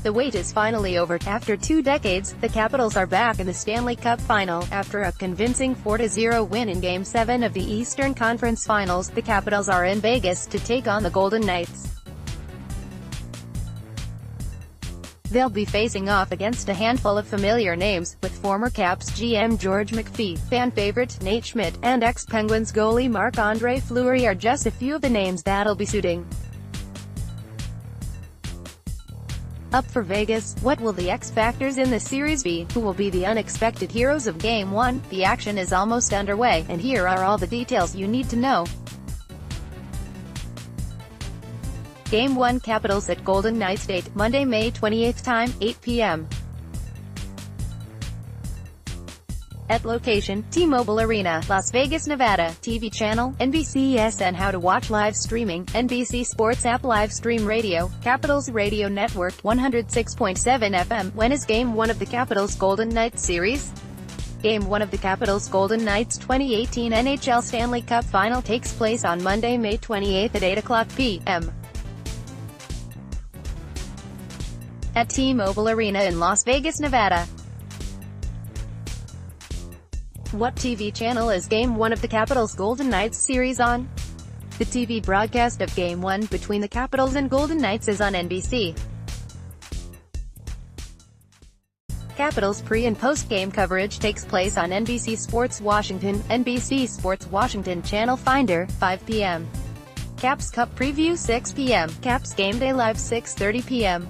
The wait is finally over. After 2 decades, the Capitals are back in the Stanley Cup Final. After a convincing 4-0 win in Game 7 of the Eastern Conference Finals, the Capitals are in Vegas to take on the Golden Knights. They'll be facing off against a handful of familiar names, with former Caps GM George McPhee, fan favorite Nate Schmidt, and ex-Penguins goalie Marc Andre-Fluery are just a few of the names that'll be suiting up for Vegas. What will the X-factors in the series be? Who will be the unexpected heroes of Game 1? The action is almost underway, and here are all the details you need to know. Game 1 Capitals at Golden Knights. Date, Monday, May 28. Time, 8 p.m. At location, T-Mobile Arena, Las Vegas, Nevada. TV channel, NBCSN. How to watch live streaming, NBC Sports app. Live stream radio, Capitals Radio Network, 106.7 FM. When is Game 1 of the Capitals Golden Knights series? Game 1 of the Capitals Golden Knights 2018 NHL Stanley Cup Final takes place on Monday, May 28 at 8:00 p.m. at T-Mobile Arena in Las Vegas, Nevada. What TV channel is Game 1 of the Capitals Golden Knights series on? The TV broadcast of Game 1 between the Capitals and Golden Knights is on NBC. Capitals pre- and post-game coverage takes place on NBC Sports Washington, NBC Sports Washington Channel Finder, 5 p.m. Caps Cup Preview 6 p.m. Caps Game Day Live 6:30 p.m.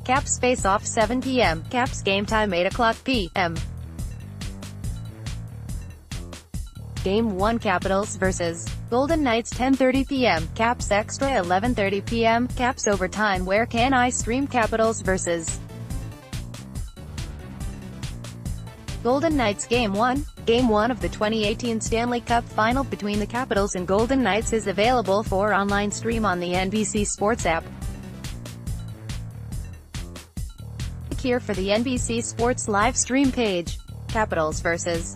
Caps Face Off 7 p.m. Caps Game Time 8:00 p.m. Game 1 Capitals vs. Golden Knights 10:30 p.m. Caps Extra 11:30 p.m. Caps Overtime. Where can I stream Capitals vs. Golden Knights Game 1? Game 1 of the 2018 Stanley Cup Final between the Capitals and Golden Knights is available for online stream on the NBC Sports app. Click here for the NBC Sports live stream page. Capitals vs.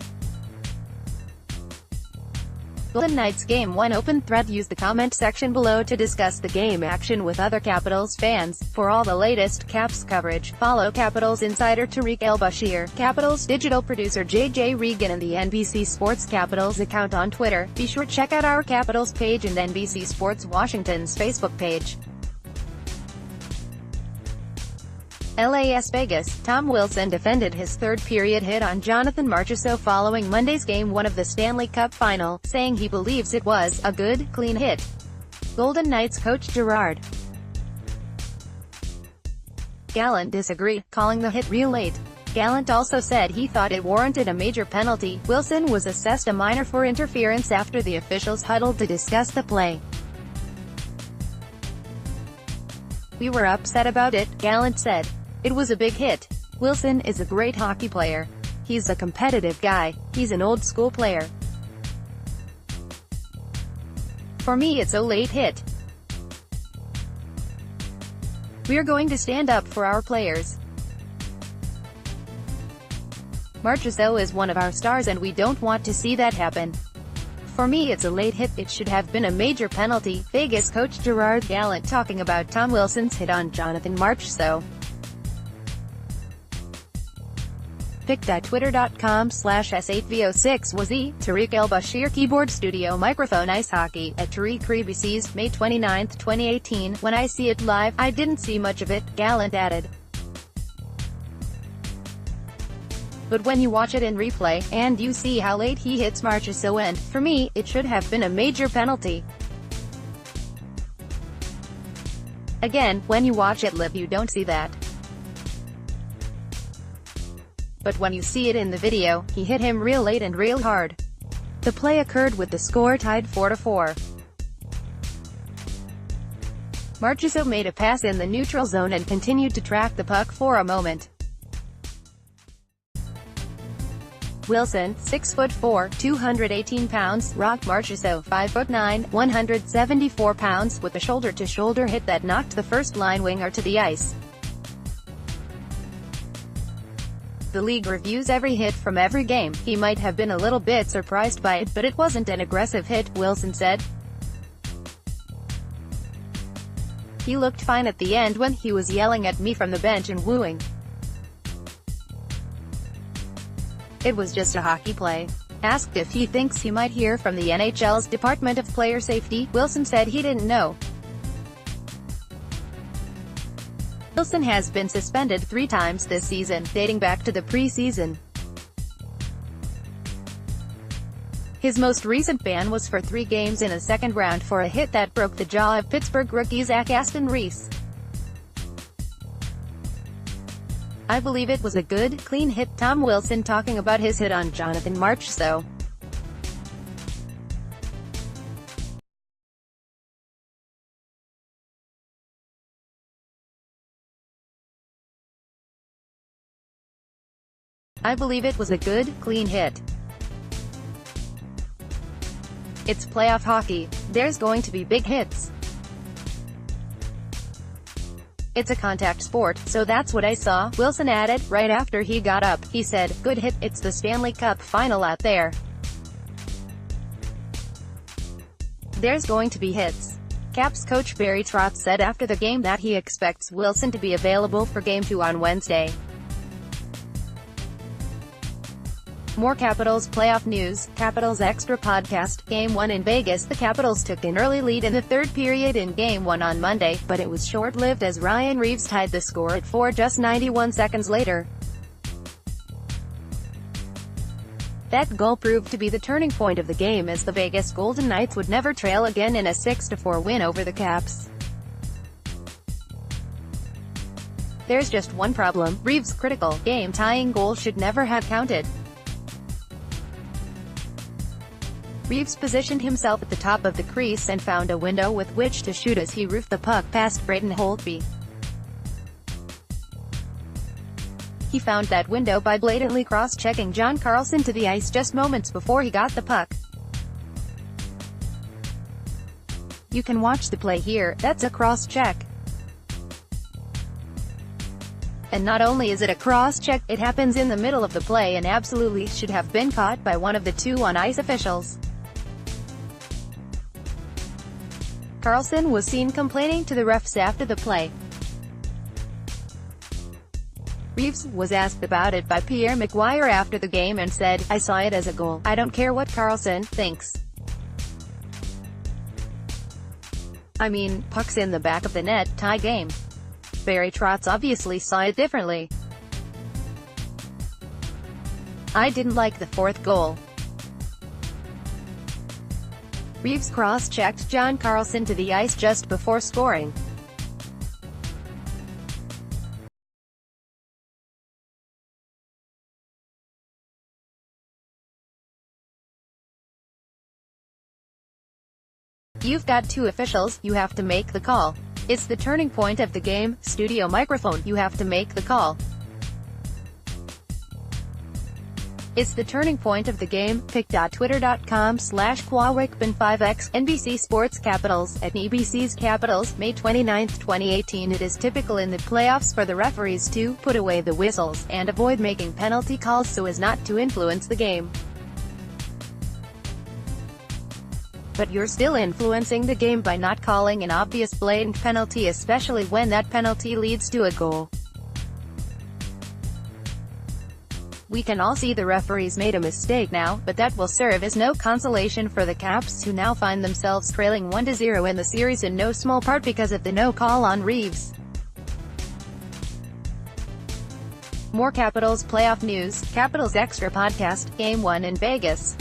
Golden Knights Game 1 open thread. Use the comment section below to discuss the game action with other Capitals fans. For all the latest Caps coverage, follow Capitals insider Tariq El-Bashir, Capitals digital producer JJ Regan, and the NBC Sports Capitals account on Twitter. Be sure to check out our Capitals page and NBC Sports Washington's Facebook page. Las Vegas, Tom Wilson defended his third-period hit on Jonathan Marchessault following Monday's Game 1 of the Stanley Cup Final, saying he believes it was a good, clean hit. Golden Knights coach Gerard Gallant disagreed, calling the hit real late. Gallant also said he thought it warranted a major penalty. Wilson was assessed a minor for interference after the officials huddled to discuss the play. "We were upset about it," Gallant said. "It was a big hit. Wilson is a great hockey player. He's a competitive guy. He's an old-school player. For me it's a late hit. We're going to stand up for our players. Marchessault is one of our stars and we don't want to see that happen. For me it's a late hit. It should have been a major penalty." Vegas coach Gerard Gallant talking about Tom Wilson's hit on Jonathan Marchessault. Pic.twitter.com/S8V06 was Tariq El-Bashir keyboard studio microphone ice hockey at Tariq Rebesees, May 29, 2018. "When I see it live, I didn't see much of it," Gallant added. "But when you watch it in replay, and you see how late he hits Marchessault, and, for me, it should have been a major penalty. Again, when you watch it live you don't see that. But when you see it in the video, he hit him real late and real hard." The play occurred with the score tied 4-4. Marchessault made a pass in the neutral zone and continued to track the puck for a moment. Wilson, 6'4", 218 pounds, rocked Marchessault, 5'9", 174 pounds, with a shoulder-to-shoulder hit that knocked the first-line winger to the ice. "The league reviews every hit from every game. He might have been a little bit surprised by it, but it wasn't an aggressive hit," Wilson said. He looked fine at the end when he was yelling at me from the bench and wooing. It was just a hockey play. Asked if he thinks he might hear from the NHL's Department of Player Safety, Wilson said he didn't know. Wilson has been suspended 3 times this season, dating back to the preseason. His most recent ban was for 3 games in a second round for a hit that broke the jaw of Pittsburgh rookie Zach Aston Reese. I believe it was a good, clean hit. Tom Wilson talking about his hit on Jonathan Marchessault. I believe it was a good, clean hit. It's playoff hockey. There's going to be big hits. It's a contact sport, so that's what I saw, Wilson added. Right after he got up, he said, "Good hit, it's the Stanley Cup Final out there. There's going to be hits." Caps coach Barry Trotz said after the game that he expects Wilson to be available for Game 2 on Wednesday. More Capitals playoff news. Capitals Extra Podcast. Game 1 in Vegas. The Capitals took an early lead in the third period in Game 1 on Monday, but it was short-lived as Ryan Reaves tied the score at 4 just 91 seconds later. That goal proved to be the turning point of the game as the Vegas Golden Knights would never trail again in a 6-4 win over the Caps. There's just one problem. Reaves' critical, game-tying goal should never have counted. Reaves positioned himself at the top of the crease and found a window with which to shoot as he roofed the puck past Braden Holtby. He found that window by blatantly cross-checking John Carlson to the ice just moments before he got the puck. You can watch the play here. That's a cross-check. And not only is it a cross-check, it happens in the middle of the play and absolutely should have been caught by one of the 2 on-ice officials. Carlson was seen complaining to the refs after the play. Reaves was asked about it by Pierre McGuire after the game and said, "I saw it as a goal. I don't care what Carlson thinks. I mean, puck's in the back of the net, tie game." Barry Trotz obviously saw it differently. "I didn't like the 4th goal. Reaves cross-checked John Carlson to the ice just before scoring. You've got 2 officials, you have to make the call. It's the turning point of the game. Studio microphone, you have to make the call. It's the turning point of the game. pic.twitter.com/QuaWickBin5X. NBC Sports Capitals. At NBC's Capitals, May 29, 2018. It is typical in the playoffs for the referees to put away the whistles and avoid making penalty calls so as not to influence the game. But you're still influencing the game by not calling an obvious blatant penalty, especially when that penalty leads to a goal. We can all see the referees made a mistake now, but that will serve as no consolation for the Caps, who now find themselves trailing 1-0 in the series in no small part because of the no call on Reaves. More Capitals playoff news. Capitals Extra Podcast. Game 1 in Vegas.